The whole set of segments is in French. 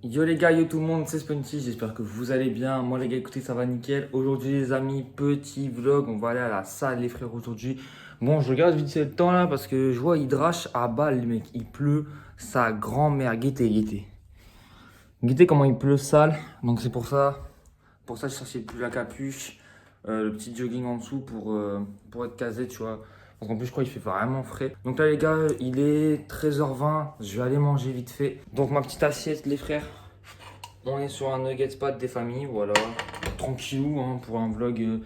Yo les gars, yo tout le monde, c'est Spunty, j'espère que vous allez bien. Moi les gars, écoutez, ça va nickel. Aujourd'hui les amis, petit vlog, on va aller à la salle les frères aujourd'hui. Bon, je regarde vite fait le temps là parce que je vois il drache à balle les mecs. Il pleut, sa grand-mère, guettez. Guettez comment il pleut sale, donc c'est pour ça je cherchais plus la capuche, le petit jogging en dessous pour être casé, tu vois. Parce qu'en plus, je crois qu'il fait vraiment frais. Donc là, les gars, il est 13h20. Je vais aller manger vite fait. Donc, ma petite assiette, les frères. On est sur un nuggets pâte des familles. Voilà. Tranquillou hein, pour un vlog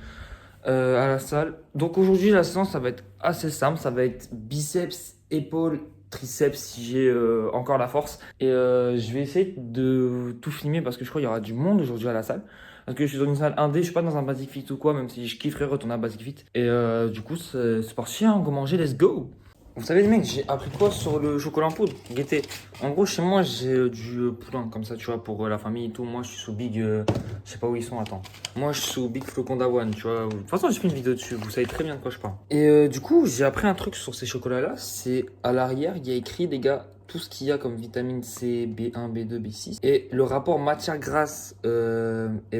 à la salle. Donc, aujourd'hui, la séance, ça va être assez simple. Ça va être biceps, épaules, triceps si j'ai encore la force. Et je vais essayer de tout filmer parce que je crois qu'il y aura du monde aujourd'hui à la salle. Parce que je suis dans une salle 1D, je suis pas dans un Basic Fit ou quoi, même si je kifferais retourner à Basic Fit. Et du coup, c'est parti, hein, on va manger, let's go! Vous savez les mecs, j'ai appris quoi sur le chocolat en poudre? Guettez. En gros, chez moi, j'ai du poulain, comme ça, tu vois, pour la famille et tout. Moi, je suis sous Big... je sais pas où ils sont, attends. Moi, je suis sous Big Flocon d'avoine, tu vois. De toute façon, j'ai fait une vidéo dessus, vous savez très bien de quoi je parle. Et du coup, j'ai appris un truc sur ces chocolats-là. C'est à l'arrière, il y a écrit, les gars, tout ce qu'il y a comme vitamine C, B1, B2, B6. Et le rapport matière grasse et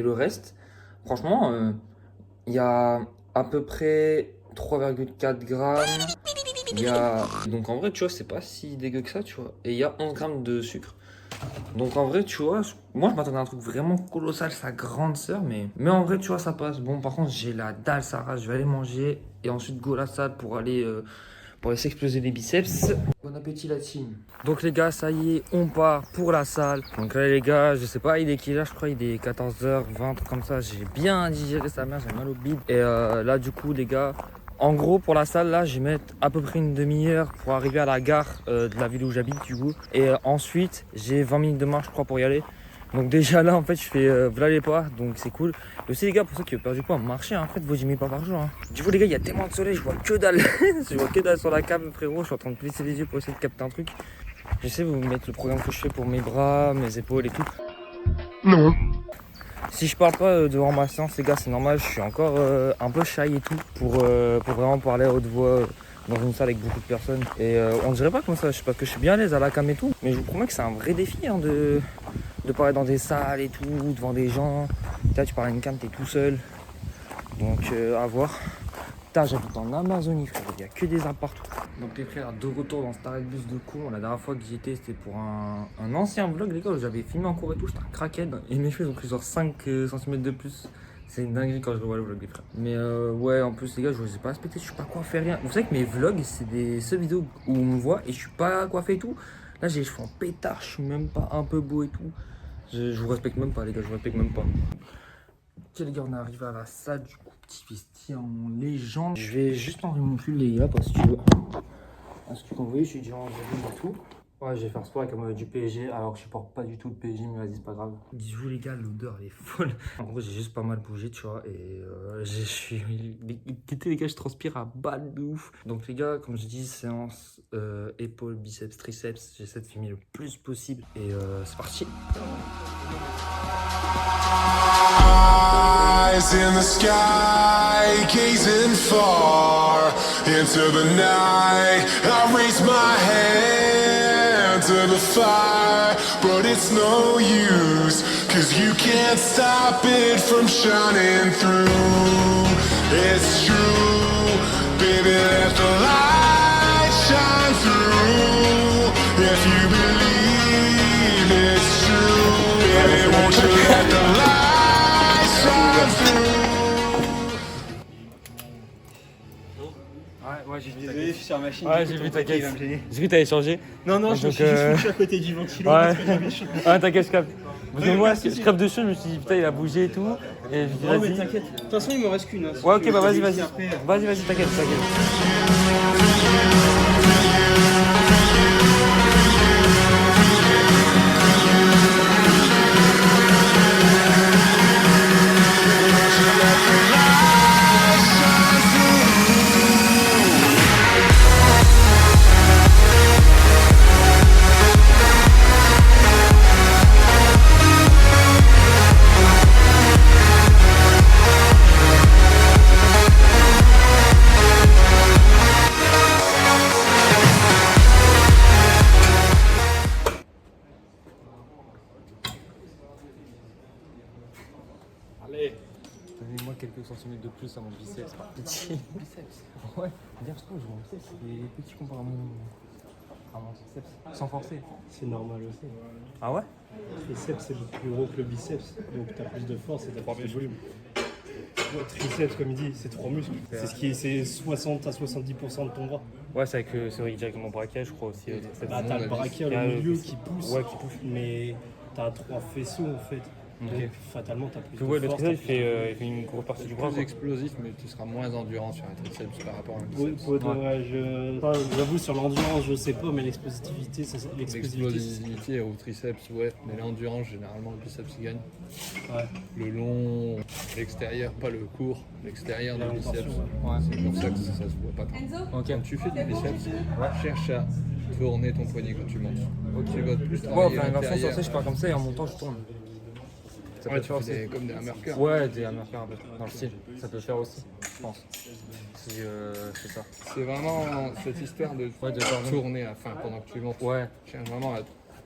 le reste, franchement, il y a à peu près 3,4 grammes. Il y a... Donc en vrai, tu vois, c'est pas si dégueu que ça, tu vois. Et il y a 11 grammes de sucre. Donc en vrai, tu vois, moi je m'attendais à un truc vraiment colossal, sa grande sœur, mais en vrai, tu vois, ça passe. Bon, par contre, j'ai la dalle, ça rage, je vais aller manger et ensuite go à la salle pour aller s'exploser les biceps. Bon appétit la team. Donc les gars, ça y est, on part pour la salle. Donc là les gars, je sais pas, il est quelle heure, je crois il est 14h20, comme ça. J'ai bien digéré sa mère, j'ai mal au bide. Et là du coup les gars, en gros pour la salle là, je vais mettre à peu près une demi-heure pour arriver à la gare de la ville où j'habite du coup. Et ensuite, j'ai 20 minutes de marche je crois pour y aller. Donc déjà là en fait je fais voilà les pas, donc c'est cool. Et aussi les gars, pour ceux qui veulent perdre du poids, marcher en fait, vos 10 000 pas par jour hein. Du coup les gars, il y a tellement de soleil, je vois que dalle. Je vois que dalle sur la cam frérot, je suis en train de plisser les yeux pour essayer de capter un truc. J'essaie de vous mettre le programme que je fais pour mes bras, mes épaules et tout. Non. Si je parle pas devant ma séance les gars, c'est normal, je suis encore un peu shy et tout pour vraiment parler à haute voix dans une salle avec beaucoup de personnes. Et on dirait pas comme ça, je sais pas, que je suis bien à l'aise à la cam et tout. Mais je vous promets que c'est un vrai défi hein, de parler dans des salles et tout, devant des gens. Là tu parles à une cam, t'es tout seul. Donc à voir. Putain, j'habite en Amazonie frère, il y a que des arbres partout. Donc les frères, de retour dans cet arrêt de bus de con. La dernière fois que j'y étais, c'était pour un ancien vlog les gars, où j'avais filmé en cours et tout, j'étais un crackhead. Et mes cheveux ont pris genre 5 cm de plus. C'est une dinguerie quand je revois le vlog les frères. Mais ouais, en plus les gars, je vous ai pas respecté, je suis pas coiffé rien. Vous savez que mes vlogs, c'est des seules vidéos où on me voit et je suis pas coiffé et tout. Là j'ai les cheveux en pétard, je suis même pas un peu beau et tout. Je vous respecte même pas les gars, je vous respecte même pas. Ok les gars, on est arrivé à la salle du coup, petit vestiaire en légende. Je vais juste enlever mon pull les gars parce que comme vous voyez, je suis déjà en jogging et tout. Ouais, je vais faire sport avec du PSG alors que je supporte pas du tout le PSG, mais vas-y, c'est pas grave. Dis-vous les gars, l'odeur elle est folle. En gros, j'ai juste pas mal bougé, tu vois, et je suis... Les gars, je transpire à balle de ouf. Donc les gars, comme je dis, séance épaules, biceps, triceps, j'essaie de filmer le plus possible et c'est parti. Eyes in the sky, gazing far into the night. I raise my hand to the fire, but it's no use, 'cause you can't stop it from shining through. It's true, baby, let the light shine through. If you believe it's true, baby, won't you let the light shine through. Ouais, j'ai vu. Désolé, je suis sur la machine. Ouais, j'ai vu, t'inquiète. J'ai vu que t'avais changé. Non, je me suis juste couché à côté du ventilo. Ouais, parce que j'avais chaud. ouais t'inquiète, je capte. Parce que moi, je crève de chaud, je me suis dit, putain, il a bougé et tout. Et je me dis, Non, mais vas-y. t'inquiète. De toute façon, il me reste qu'une. Hein, si Ouais, tu ok, veux, bah je te vas-y, dis vas-y. après. Vas-y, t'inquiète. Allez. Donnez-moi quelques centimètres de plus à mon biceps, pas petit. Biceps. Ouais, bien je trouve que mon biceps il est petit comparé à mon triceps. Sans forcer. C'est normal aussi. Ah ouais? Le triceps c'est beaucoup plus gros que le biceps, donc t'as plus de force et t'as plus de volume. Le triceps, comme il dit, c'est 3 muscles. C'est 60 à 70% de ton bras. Ouais, c'est vrai que mon braquet, je crois aussi. Bah, t'as le brachial au milieu qui pousse, ouais, qui pousse. mais t'as 3 faisceaux en fait. Ok. Donc fatalement t'as plus de Ouais, le force. triceps il fait une grosse partie du bras. Plus Quoi. explosif, mais tu seras moins endurant sur un triceps par rapport à un Oui, biceps. j'avoue sur l'endurance je sais pas, mais l'explosivité, L'explosivité au triceps, ouais, mais l'endurance, généralement, le biceps il gagne. ouais. Le long, l'extérieur, pas le court, l'extérieur La du biceps. portion, Ouais. C'est pour ça que ça se voit pas trop. Ok. Quand tu fais du biceps, cherche à tourner ton poignet quand tu montes. Tu vas plus Ouais, travailler enfin, une version l'intérieur. sortie, je pars comme ça et en montant, je tourne. Ça Ouais, peut tu faire fais aussi. comme des hammerkers. Ouais, des hammerkers un peu, dans le style. Ça peut faire aussi, je pense. Si c'est ça. C'est vraiment cette histoire de, Ouais, de tourner à fin pendant que tu montes. Ouais. Cherche vraiment à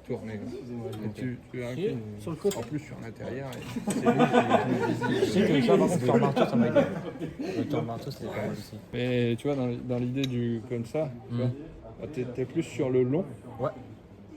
tourner. Et tu as un coup, sur le côté. en plus sur l'intérieur. Et c'est lui qui est plus Je sais que ça, par contre, le tour marteau, ça m'a aidé. Le tour marteau, c'était pas mal aussi. Mais tu vois, dans l'idée du comme ça, tu vois, bah, t'es plus sur le long Ouais.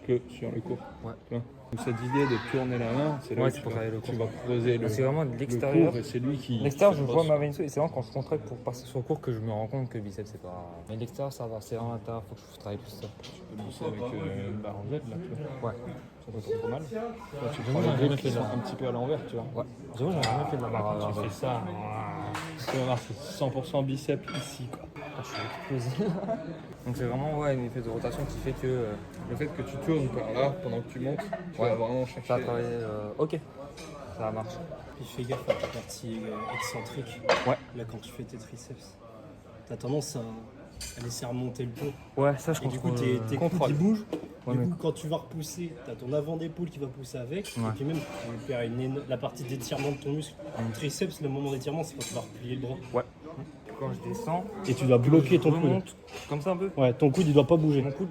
que sur le court. Ouais. Tu vois. Donc cette idée de tourner la main, c'est là Ouais, où c'est tu pour vas, travailler le court. tu vas creuser le, C'est vraiment de le l'extérieur. court et c'est lui qui... L'extérieur, je qui vois bosse. ma veine et c'est vraiment quand je contracte pour passer sur le court que je me rends compte que biceps, c'est pas. Mais l'extérieur, ça va, c'est vraiment l'intérieur, faut que je travaille plus ça. Tu peux bosser avec une barre en jet, là, tu vois. Ouais. Ça doit être trop mal. Là, tu J'avoue, prends j'en ai les jamais grips fait qui sont ça. un petit peu à l'envers, tu vois. Ouais. J'avoue, j'en ai jamais fait de la barre. Tu fais ça, tu vas voir, c'est 100% biceps ici, quoi. Je suis explosé. Donc c'est vraiment ouais, une effet de rotation qui fait que Le fait que tu tournes par là pendant que tu montes, tu vas vraiment chercher. ça a travaillé. Ok, ça marche. Puis fais gaffe à ta partie excentrique. Ouais. Là quand tu fais tes triceps, t'as tendance à laisser remonter le dos. Ouais, ça je Et du coup contrôle. tes coudes ils bougent. Ouais, Du mais- coup quand tu vas repousser, t'as ton avant d'épaule qui va pousser avec. Ouais. Et puis même tu perds la partie d'étirement de ton muscle. Le triceps, le moment d'étirement, c'est quand tu vas replier le bras. Ouais. Quand je descends, Et tu dois bloquer je ton coude. remonte comme ça un peu. Ouais, ton coude il doit pas bouger. Mon coude,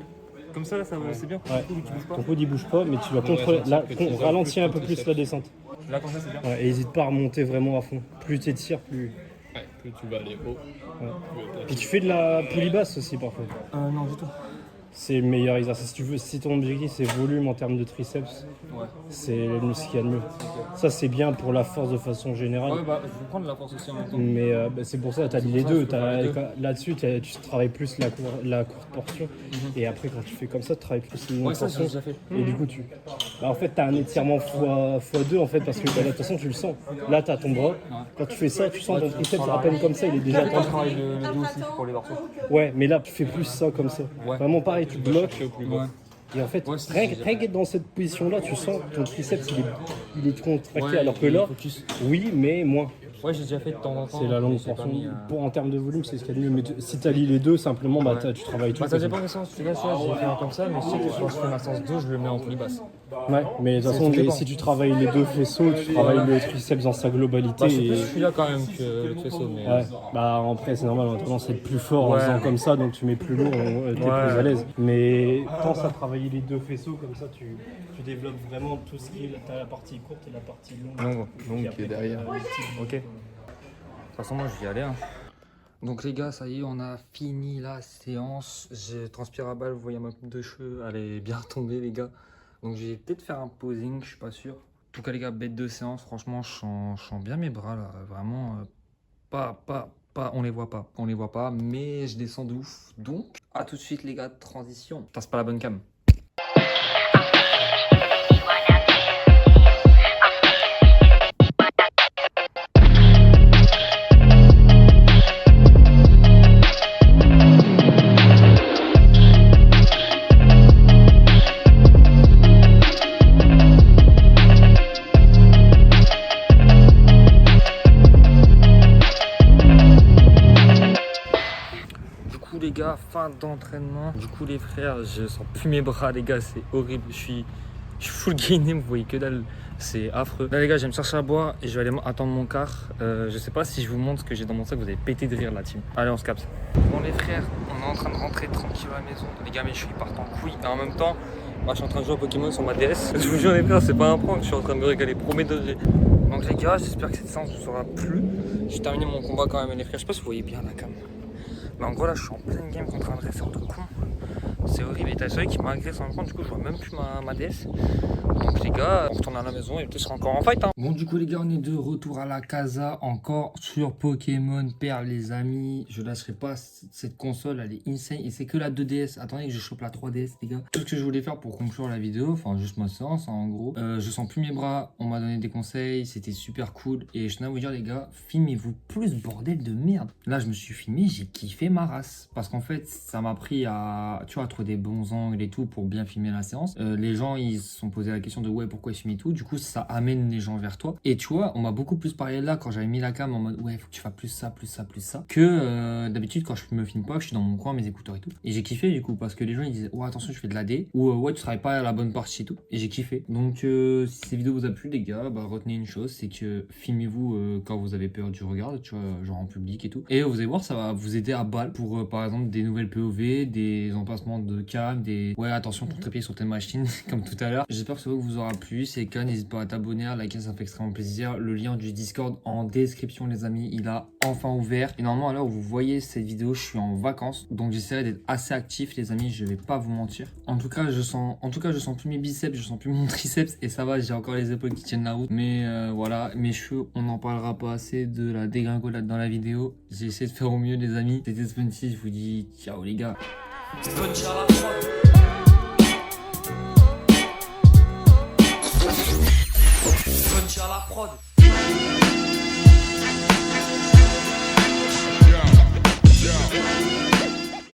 comme ça là, ça c'est bien. Ouais. Du coup, tu bouges pas. Ton coude il bouge pas, mais tu dois contrôler, ralentir un peu plus la descente. Là comme ça c'est bien. Ouais, et hésite pas à remonter vraiment à fond. Plus tu étires, plus. Ouais, plus tu vas aller haut. Puis tu fais de la poulie basse aussi parfois. Non du tout. C'est le meilleur exercice. Si tu veux, si ton objectif c'est volume en termes de triceps, Ouais. c'est le muscle qui a de mieux. Ça c'est bien pour la force de façon générale. Ouais bah je vais prendre la force aussi en même temps. Mais bah, c'est pour ça que tu as dit les ça, deux. je peux faire les deux. Là-dessus, tu travailles plus la courte portion. Et après, quand tu fais comme ça, tu travailles plus la longue Ouais ça j'ai portion. déjà fait. Et du coup, en fait, tu as un étirement x2 en fait, parce que bah, de toute façon, tu le sens. Là, tu as ton bras. Quand tu fais ça, tu sens ton triceps à peine comme ça, il est déjà Quand je tendu. travaille le dos aussi pour les morceaux. Ouais, mais là, tu fais plus ça comme ça. Ouais. Vraiment pareil, tu bloques. Ouais. Et en fait, Ouais, c'est rien ce que rien qu'être dans cette position-là, tu sens que ton triceps, il est contracté, Ouais, alors que là, focus. oui, mais moins. Ouais j'ai déjà fait de temps en temps. C'est la longue mais j'ai pas portion. mis, En termes de volume, c'est ce qu'il y a de mieux. Mais si tu allies les deux, simplement, bah, Ouais. tu travailles tout. Bah ça dépend des séances, tu vois, j'ai fait un comme ça, mais je sais que quand je fais ma séance 2, je le mets en poulie basse. Ouais, mais de toute façon, tout dépend. si tu travailles les deux faisceaux, tu travailles le triceps dans sa globalité. Bah, je suis et... plus celui-là quand même que le faisceau, mais. Ouais, bah après, c'est normal, on a tendance à être plus fort en Ouais. faisant comme ça, donc tu mets plus lourd, t'es Ouais. plus à l'aise. Mais pense à travailler les deux faisceaux, comme ça tu développes vraiment tout ce qui est. T'as la partie courte et la partie longue. Donc qui est derrière. Ok. De toute façon, moi je vais y aller. Hein. Donc, les gars, ça y est, on a fini la séance. Je transpire à balle, vous voyez ma coupe de cheveux, elle est bien tombée, les gars. Donc, je vais peut-être faire un posing, je suis pas sûr. En tout cas, les gars, bête de séance, franchement, je sens bien mes bras là. Vraiment, on les voit pas, mais je descends de ouf. Donc, à tout de suite, les gars, transition. Putain, c'est pas la bonne cam. Du coup les gars, fin d'entraînement. Du coup les frères, je sens plus mes bras les gars, c'est horrible. Je suis full gainé, vous voyez que dalle, c'est affreux. Là les gars, je vais me chercher à boire et je vais aller attendre mon quart. Je sais pas si je vous montre ce que j'ai dans mon sac, vous allez péter de rire la team. Allez, on se capte. Bon les frères, on est en train de rentrer tranquille à la maison. Les gars, mais je suis parti en couille. Et en même temps, moi je suis en train de jouer à Pokémon sur ma DS. Je vous jure les frères, c'est pas un prank, je suis en train de me régaler, premier degré. Donc les gars, j'espère que cette séance vous aura plu. J'ai terminé mon combat quand même les frères, je sais pas si vous voyez bien la cam. Mais en gros là je suis en pleine game contre un dresseur de con. C'est horrible, et t'as celui qui m'a agressé en compte, du coup je vois même plus ma DS. Donc les gars, on retourne à la maison et peut-être sera encore en fight hein. Bon du coup les gars, on est de retour à la casa, encore sur Pokémon Perle les amis. Je lâcherai pas cette console, elle est insane. Et c'est que la 2DS, attendez que je chope la 3DS les gars. Tout ce que je voulais faire pour conclure la vidéo, enfin juste ma séance hein, en gros. Je sens plus mes bras, on m'a donné des conseils, c'était super cool. Et je tiens à vous dire les gars, filmez-vous plus bordel de merde. Là je me suis filmé, j'ai kiffé ma race. Parce qu'en fait ça m'a pris à, tu vois, trouver des bons angles et tout pour bien filmer la séance. Les gens ils se sont posé la question de ouais pourquoi je filme et tout. Du coup ça amène les gens vers toi. Et tu vois, on m'a beaucoup plus parlé là quand j'avais mis la cam en mode ouais faut que tu fasses plus ça, plus ça, plus ça. Que d'habitude quand je me filme pas, je suis dans mon coin, mes écouteurs et tout. Et j'ai kiffé du coup parce que les gens ils disaient ouais attention je fais de l'AD ou ouais tu travailles pas à la bonne partie et tout. Et j'ai kiffé. Donc si cette vidéo vous a plu les gars, bah retenez une chose, c'est que filmez-vous quand vous avez peur du regard, tu vois, genre en public et tout. Et vous allez voir, ça va vous aider à balle pour par exemple des nouvelles POV, des emplacements de cam, des ouais attention ton trépied sur telle machine comme tout à l'heure. J'espère que ça vous aura plu. C'est que n'hésite pas à t'abonner, à liker, ça fait extrêmement plaisir. Le lien du Discord en description les amis, il a enfin ouvert. Et normalement à l'heure où vous voyez cette vidéo, je suis en vacances, donc j'essaierai d'être assez actif les amis, je vais pas vous mentir. En tout cas je sens plus mes biceps, je sens plus mon triceps et ça va, j'ai encore les épaules qui tiennent la route. Mais voilà, mes cheveux, on n'en parlera pas assez de la dégringolade dans la vidéo. J'ai essayé de faire au mieux les amis. C'était Spunty, je vous dis ciao les gars. Spunty à la prod. Spunty à la prod.